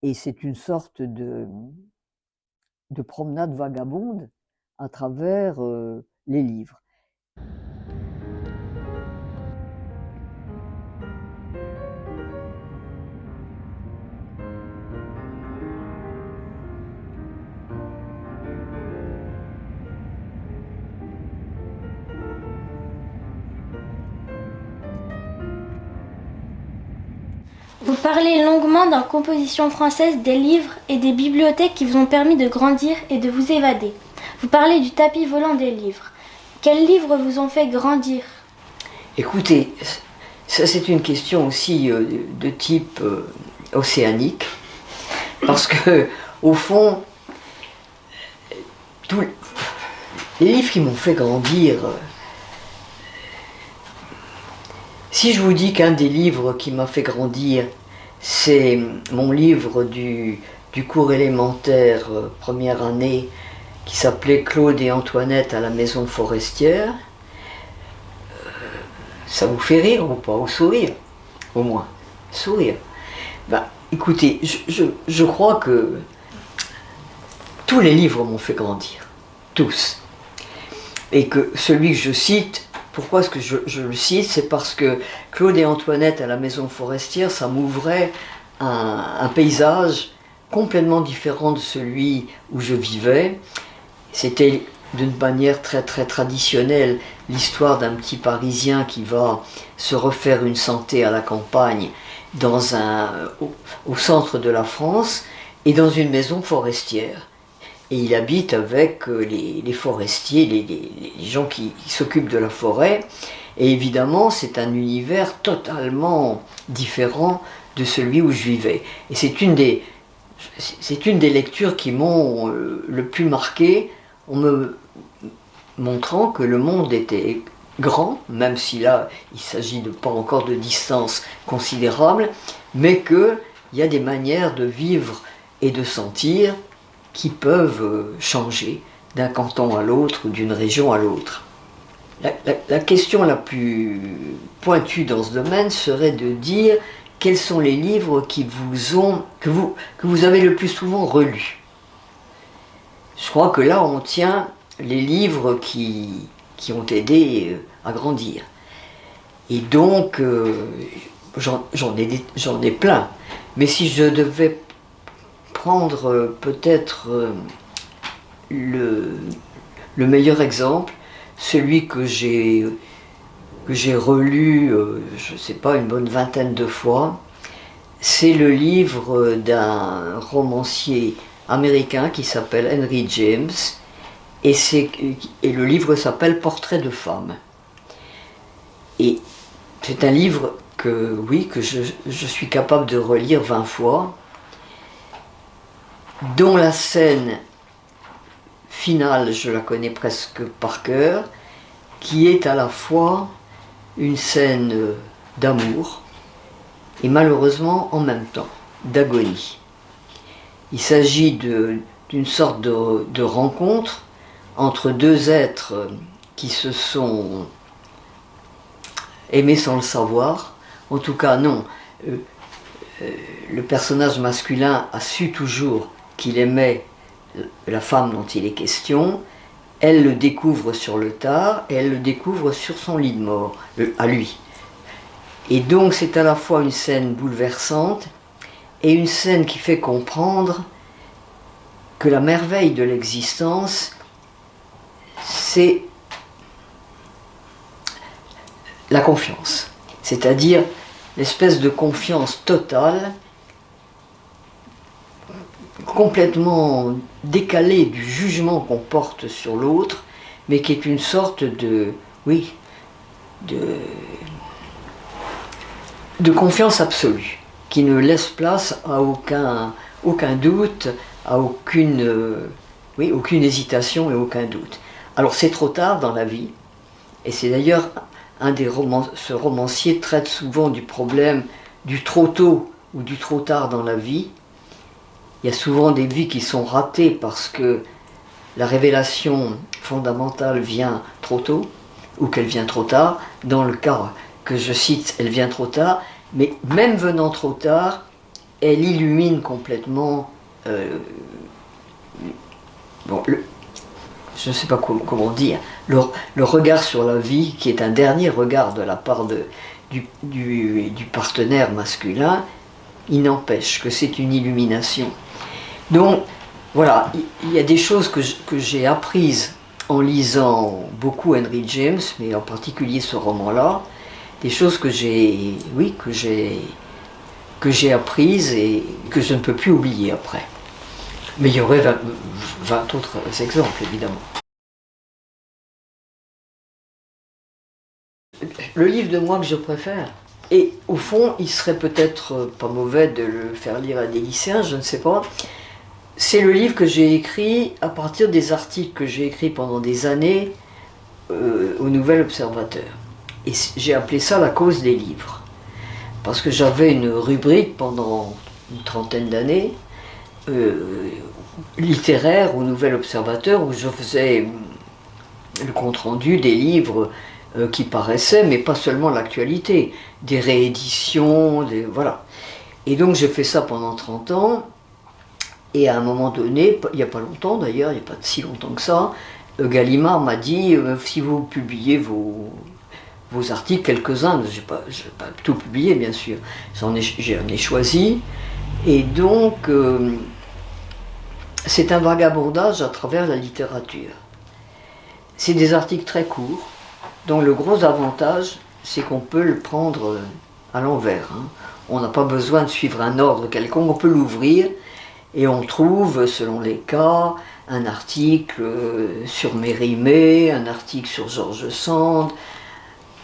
et c'est une sorte de promenade vagabonde à travers les livres. Vous parlez longuement dans Composition française des livres et des bibliothèques qui vous ont permis de grandir et de vous évader. Vous parlez du tapis volant des livres. Quels livres vous ont fait grandir? Écoutez, ça c'est une question aussi de type océanique, parce que au fond, tous les livres qui m'ont fait grandir, si je vous dis qu'un des livres qui m'a fait grandir, c'est mon livre du cours élémentaire première année, qui s'appelait Claude et Antoinette à la maison forestière, ça vous fait rire ou pas? Ou sourire? Au moins, sourire. Ben, écoutez, je crois que tous les livres m'ont fait grandir, tous. Et que celui que je cite, pourquoi est-ce que je le cite? C'est parce que Claude et Antoinette à la maison forestière, ça m'ouvrait un paysage complètement différent de celui où je vivais. C'était d'une manière très très traditionnelle l'histoire d'un petit Parisien qui va se refaire une santé à la campagne au centre de la France et dans une maison forestière. Et il habite avec les forestiers, les gens qui s'occupent de la forêt. Et évidemment, c'est un univers totalement différent de celui où je vivais. Et c'est une des lectures qui m'ont le plus marqué, en me montrant que le monde était grand, même si là, il s'agit de pas encore de distance considérable, mais qu'il y a des manières de vivre et de sentir qui peuvent changer d'un canton à l'autre ou d'une région à l'autre. La question la plus pointue dans ce domaine serait de dire quels sont les livres que vous avez le plus souvent relus. Je crois que là on tient les livres qui ont aidé à grandir. Et donc j'en ai plein. Mais si je devais prendre peut-être le meilleur exemple, celui que j'ai relu, je ne sais pas, une bonne vingtaine de fois, c'est le livre d'un romancier américain qui s'appelle Henry James, et le livre s'appelle Portrait de femme. Et c'est un livre que je suis capable de relire 20 fois, dont la scène finale, je la connais presque par cœur, qui est à la fois une scène d'amour et malheureusement en même temps d'agonie. Il s'agit d'une sorte de rencontre entre deux êtres qui se sont aimés sans le savoir. En tout cas, non. Le personnage masculin a su toujours qu'il aimait la femme dont il est question. Elle le découvre sur le tard et elle le découvre sur son lit de mort, à lui. Et donc c'est à la fois une scène bouleversante et une scène qui fait comprendre que la merveille de l'existence, c'est la confiance. C'est-à-dire l'espèce de confiance totale, complètement décalée du jugement qu'on porte sur l'autre, mais qui est une sorte de confiance absolue, qui ne laisse place à aucun doute, à aucune hésitation et aucun doute. Alors c'est trop tard dans la vie, et c'est d'ailleurs ce romancier traite souvent du problème du trop tôt ou du trop tard dans la vie. Il y a souvent des vies qui sont ratées parce que la révélation fondamentale vient trop tôt ou qu'elle vient trop tard. Dans le cas que je cite, elle vient trop tard, mais même venant trop tard, elle illumine complètement je ne sais pas comment dire, le regard sur la vie, qui est un dernier regard de la part du partenaire masculin. Il n'empêche que c'est une illumination. Donc voilà, il y a des choses que j'ai apprises en lisant beaucoup Henry James, mais en particulier ce roman-là, des choses que j'ai apprises et que je ne peux plus oublier après. Mais il y aurait 20 autres exemples, évidemment. Le livre de moi que je préfère, et au fond, il serait peut-être pas mauvais de le faire lire à des lycéens, je ne sais pas, c'est le livre que j'ai écrit à partir des articles que j'ai écrits pendant des années au Nouvel Observateur. Et j'ai appelé ça la cause des livres. Parce que j'avais une rubrique pendant une trentaine d'années, littéraire au Nouvel Observateur, où je faisais le compte-rendu des livres qui paraissaient, mais pas seulement l'actualité, des rééditions, voilà. Et donc j'ai fait ça pendant 30 ans, et à un moment donné, il n'y a pas longtemps d'ailleurs, il n'y a pas si longtemps que ça, Gallimard m'a dit, si vous publiez vos articles, quelques-uns, je n'ai pas tout publié bien sûr, j'en ai choisi, et donc c'est un vagabondage à travers la littérature. C'est des articles très courts, dont le gros avantage, c'est qu'on peut le prendre à l'envers. Hein. On n'a pas besoin de suivre un ordre quelconque, on peut l'ouvrir et on trouve, selon les cas, un article sur Mérimée, un article sur George Sand,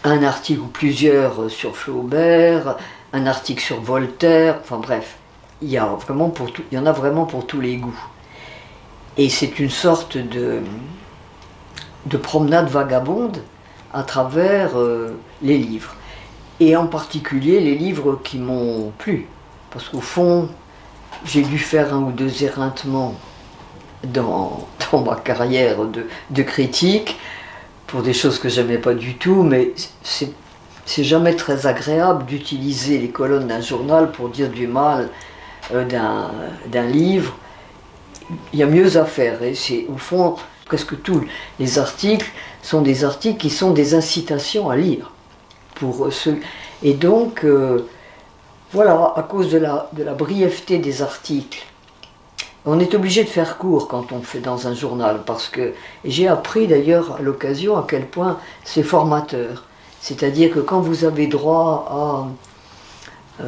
un article ou plusieurs sur Flaubert, un article sur Voltaire, enfin bref, il y en a vraiment pour tous les goûts. Et c'est une sorte de promenade vagabonde à travers les livres. Et en particulier les livres qui m'ont plu. Parce qu'au fond, j'ai dû faire 1 ou 2 éreintements dans ma carrière de critique, pour des choses que j'aimais pas du tout, mais c'est jamais très agréable d'utiliser les colonnes d'un journal pour dire du mal d'un livre. Il y a mieux à faire, et c'est au fond presque tous les articles sont des articles qui sont des incitations à lire pour ceux. Et donc voilà, à cause de la brièveté des articles, on est obligé de faire court quand on fait dans un journal, parce que j'ai appris d'ailleurs à l'occasion à quel point c'est formateur. C'est-à-dire que quand vous avez droit à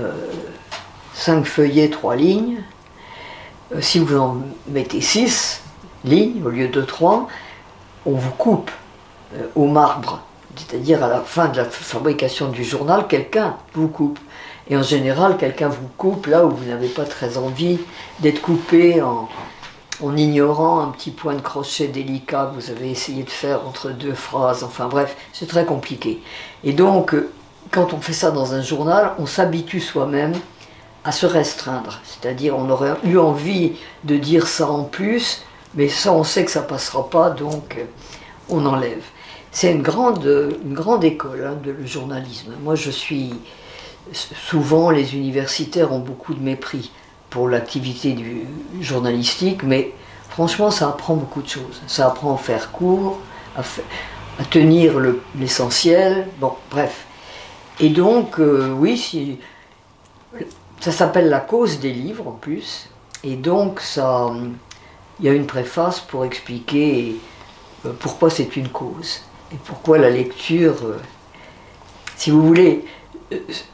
5 feuillets, 3 lignes, si vous en mettez 6 lignes au lieu de 3, on vous coupe au marbre. C'est-à-dire à la fin de la fabrication du journal, quelqu'un vous coupe. Et en général, quelqu'un vous coupe là où vous n'avez pas très envie d'être coupé en ignorant un petit point de crochet délicat que vous avez essayé de faire entre 2 phrases. Enfin bref, c'est très compliqué. Et donc, quand on fait ça dans un journal, on s'habitue soi-même à se restreindre. C'est-à-dire, on aurait eu envie de dire ça en plus, mais ça, on sait que ça ne passera pas, donc on enlève. C'est une grande école hein, de journalisme. Moi, souvent, les universitaires ont beaucoup de mépris pour l'activité du journalistique, mais franchement, ça apprend beaucoup de choses. Ça apprend à faire court, à tenir l'essentiel, bon, bref. Et donc, oui, ça s'appelle La cause des livres, en plus, et donc, il y a une préface pour expliquer pourquoi c'est une cause, et pourquoi la lecture, si vous voulez,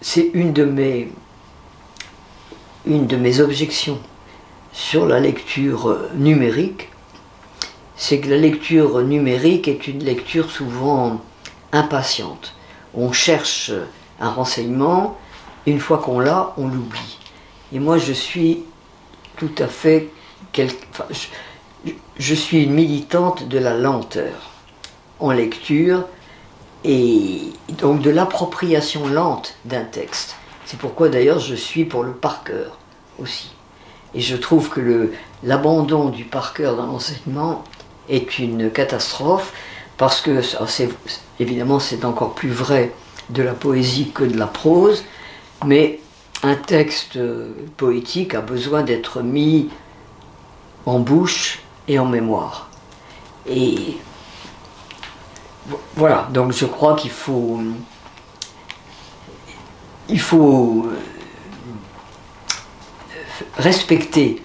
c'est une de mes objections sur la lecture numérique, c'est que la lecture numérique est une lecture souvent impatiente. On cherche un renseignement, une fois qu'on l'a, on l'oublie. Et moi, je suis tout à fait... je suis une militante de la lenteur en lecture, et donc de l'appropriation lente d'un texte. C'est pourquoi d'ailleurs je suis pour le par cœur aussi. Et je trouve que l'abandon du par cœur dans l'enseignement est une catastrophe, parce que évidemment c'est encore plus vrai de la poésie que de la prose, mais un texte poétique a besoin d'être mis en bouche et en mémoire. Et voilà, donc je crois qu'il faut respecter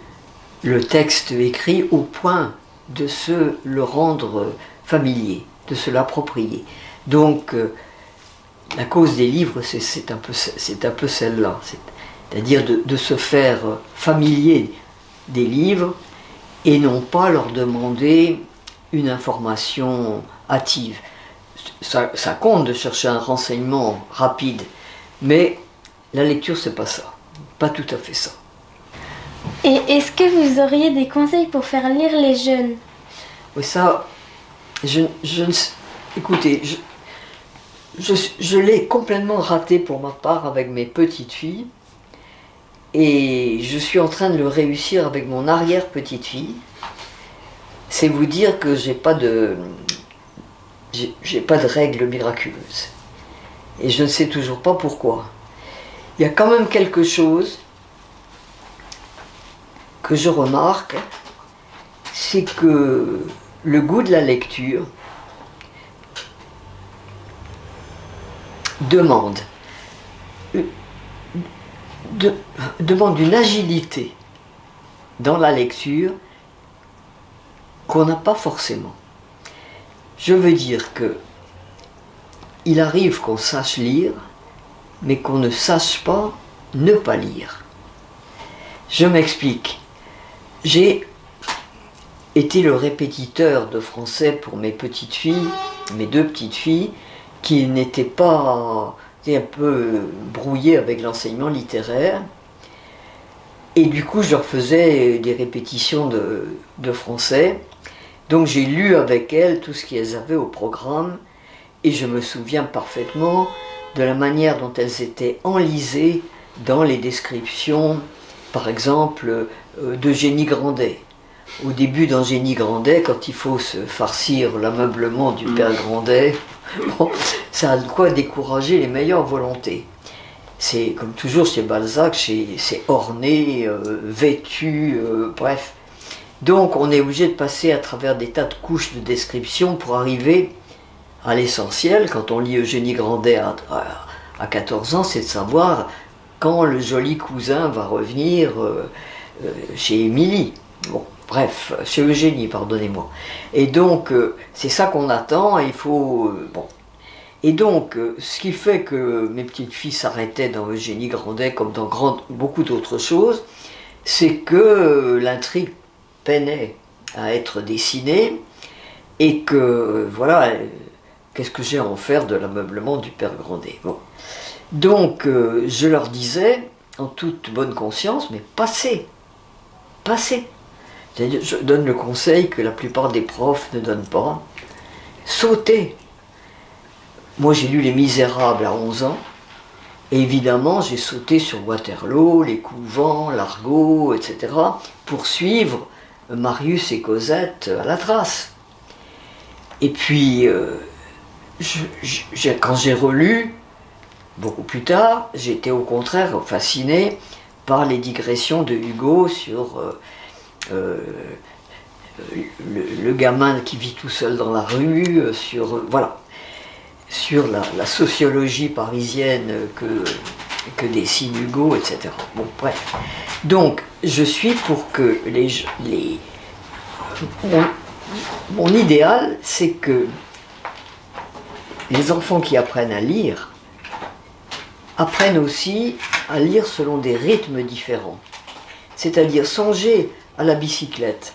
le texte écrit au point de se le rendre familier, de se l'approprier. Donc la cause des livres, c'est un peu celle-là, c'est-à-dire de se faire familier des livres et non pas leur demander une information hâtive. Ça compte de chercher un renseignement rapide, mais la lecture, c'est pas ça, pas tout à fait ça. Et est-ce que vous auriez des conseils pour faire lire les jeunes? Oui, ça, écoutez, je l'ai complètement raté pour ma part avec mes petites filles, et je suis en train de le réussir avec mon arrière-petite-fille. C'est vous dire que j'ai pas de règles miraculeuses. Et je ne sais toujours pas pourquoi. Il y a quand même quelque chose que je remarque, c'est que le goût de la lecture demande une agilité dans la lecture qu'on n'a pas forcément. Je veux dire que il arrive qu'on sache lire, mais qu'on ne sache pas ne pas lire. Je m'explique. J'ai été le répétiteur de français pour mes petites filles, mes deux petites filles, qui n'étaient pas un peu brouillées avec l'enseignement littéraire. Et du coup, je leur faisais des répétitions de français. Donc j'ai lu avec elles tout ce qu'elles avaient au programme. Et je me souviens parfaitement de la manière dont elles étaient enlisées dans les descriptions, par exemple, d'Eugénie Grandet. Au début d'Eugénie Grandet, quand il faut se farcir l'ameublement du père Grandet, bon, ça a de quoi décourager les meilleures volontés. C'est comme toujours chez Balzac, c'est orné, vêtu, bref. Donc on est obligé de passer à travers des tas de couches de description pour arriver à l'essentiel. Quand on lit Eugénie Grandet à 14 ans, c'est de savoir quand le joli cousin va revenir chez Émilie. Bon, bref, chez Eugénie, pardonnez-moi. Et donc, c'est ça qu'on attend, et il faut... bon. Et donc, ce qui fait que mes petites filles s'arrêtaient dans Eugénie Grandet, comme dans beaucoup d'autres choses, c'est que l'intrigue peinait à être dessinée, et que, voilà, qu'est-ce que j'ai à en faire de l'ameublement du père Grandet? Bon. Donc, je leur disais, en toute bonne conscience, mais passez. C'est-à-dire, je donne le conseil que la plupart des profs ne donnent pas. Sautez. Moi, j'ai lu Les Misérables à 11 ans, et évidemment, j'ai sauté sur Waterloo, les couvents, l'Argot, etc., pour suivre Marius et Cosette à la trace. Et puis, quand j'ai relu, beaucoup plus tard, j'étais au contraire fasciné par les digressions de Hugo sur le gamin qui vit tout seul dans la rue, voilà, sur la sociologie parisienne que dessine Hugo, etc. Bon, bref. Donc, je suis pour que mon idéal, c'est que les enfants qui apprennent à lire apprennent aussi à lire selon des rythmes différents. C'est-à-dire, songez à la bicyclette.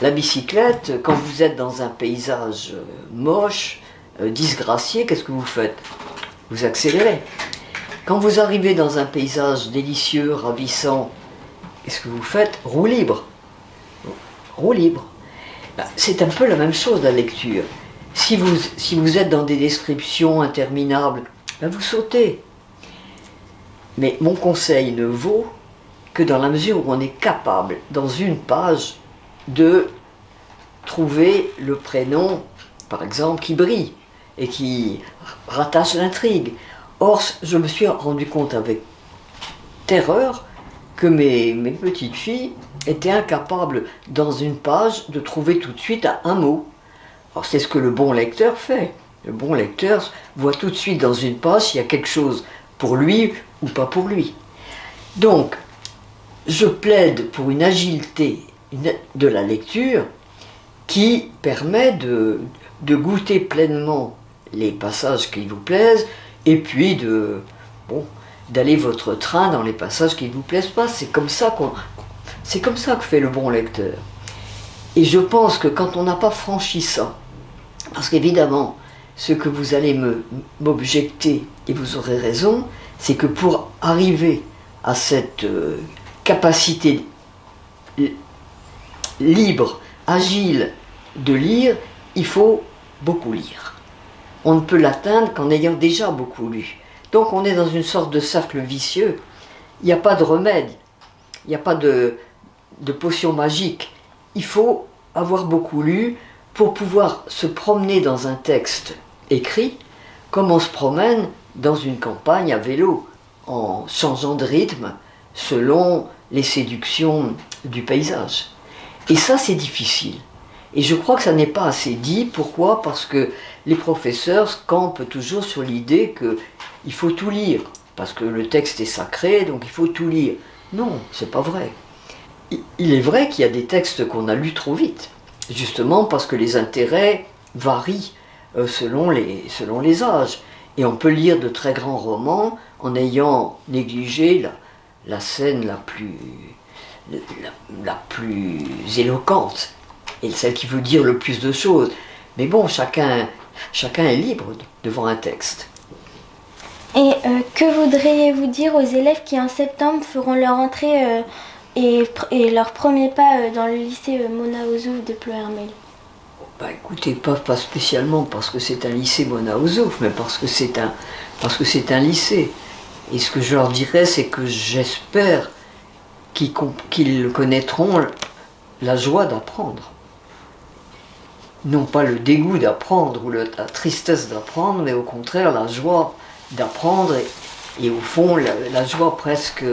La bicyclette, quand vous êtes dans un paysage moche, disgracié, qu'est-ce que vous faites? Vous accélérez. Quand vous arrivez dans un paysage délicieux, ravissant, qu'est-ce que vous faites? Roue libre. Roue libre. C'est un peu la même chose, la lecture. Si vous êtes dans des descriptions interminables, ben vous sautez. Mais mon conseil ne vaut que dans la mesure où on est capable, dans une page, de trouver le prénom, par exemple, qui brille et qui rattache l'intrigue. Or, je me suis rendu compte avec terreur que mes petites filles étaient incapables, dans une page, de trouver tout de suite un mot. Alors c'est ce que le bon lecteur fait. Le bon lecteur voit tout de suite dans une page s'il y a quelque chose pour lui ou pas pour lui. Donc, je plaide pour une agilité de la lecture qui permet de goûter pleinement les passages qui vous plaisent et puis d'aller votre train dans les passages qui ne vous plaisent pas. C'est comme ça que fait le bon lecteur. Et je pense que quand on n'a pas franchi ça, parce qu'évidemment, ce que vous allez m'objecter, et vous aurez raison, c'est que pour arriver à cette capacité libre, agile de lire, il faut beaucoup lire. On ne peut l'atteindre qu'en ayant déjà beaucoup lu. Donc on est dans une sorte de cercle vicieux. Il n'y a pas de remède, il n'y a pas de potion magique. Il faut avoir beaucoup lu pour pouvoir se promener dans un texte écrit comme on se promène dans une campagne à vélo, en changeant de rythme selon les séductions du paysage. Et ça, c'est difficile. Et je crois que ça n'est pas assez dit. Pourquoi? Parce que les professeurs campent toujours sur l'idée qu'il faut tout lire, parce que le texte est sacré, donc il faut tout lire. Non, c'est pas vrai. Il est vrai qu'il y a des textes qu'on a lus trop vite, justement parce que les intérêts varient selon les âges. Et on peut lire de très grands romans en ayant négligé la scène la plus éloquente, et celle qui veut dire le plus de choses. Mais bon, chacun est libre devant un texte. Et que voudriez-vous dire aux élèves qui en septembre feront leur entrée et leur premier pas dans le lycée Mona Ozouf de Ploërmel? Bah écoutez, pas spécialement parce que c'est un lycée Mona Ozouf, mais parce que c'est un lycée. Et ce que je leur dirais, c'est que j'espère qu'ils connaîtront la joie d'apprendre. Non pas le dégoût d'apprendre ou la tristesse d'apprendre, mais au contraire la joie d'apprendre et au fond la joie presque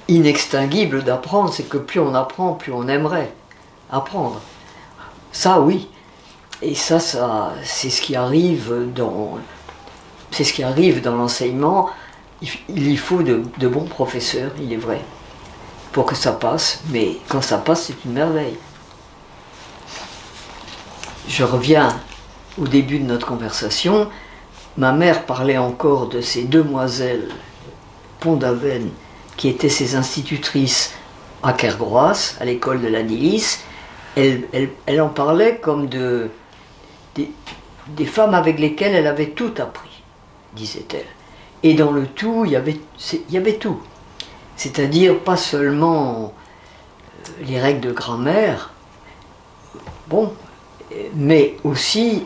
inextinguible d'apprendre, c'est que plus on apprend, plus on aimerait apprendre. Ça oui, et ça c'est ce qui arrive dans l'enseignement. Il y faut de bons professeurs, il est vrai, pour que ça passe, mais quand ça passe, c'est une merveille. Je reviens au début de notre conversation. Ma mère parlait encore de ces demoiselles Pont-d'Aven qui étaient ses institutrices à Kergrouas, à l'école de la Nilis. Elle en parlait comme des femmes avec lesquelles elle avait tout appris, disait-elle. Et dans le tout, il y avait tout. C'est-à-dire pas seulement les règles de grammaire, mais aussi,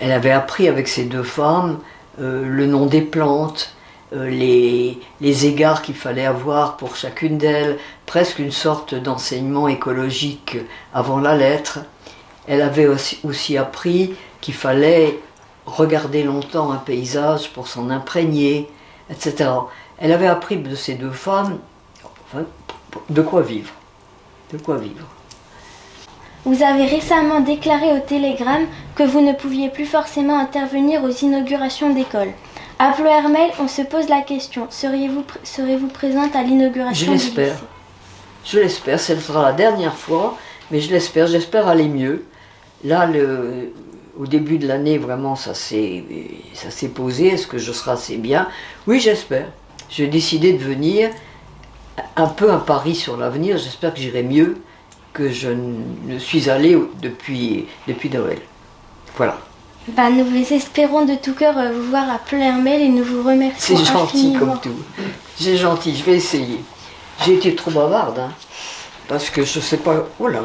elle avait appris avec ces deux femmes le nom des plantes, les égards qu'il fallait avoir pour chacune d'elles, presque une sorte d'enseignement écologique avant la lettre. Elle avait aussi appris qu'il fallait regarder longtemps un paysage pour s'en imprégner, etc. Elle avait appris de ces deux femmes de quoi vivre. De quoi vivre. Vous avez récemment déclaré au Télégramme que vous ne pouviez plus forcément intervenir aux inaugurations d'écoles. À Ploërmel, on se pose la question, serez-vous présente à l'inauguration du lycée? Je l'espère, ce sera la dernière fois, mais j'espère aller mieux. Là, au début de l'année, vraiment, ça s'est posé, est-ce que je serai assez bien? Oui, j'espère. J'ai décidé de venir, un peu un pari sur l'avenir, j'espère que j'irai mieux que je ne suis allé depuis Noël. Voilà. Nous espérons de tout cœur vous voir à Ploërmel et nous vous remercions C'est gentil infiniment. comme tout. C'est gentil, je vais essayer. J'ai été trop bavarde, parce que je sais pas... Oh là,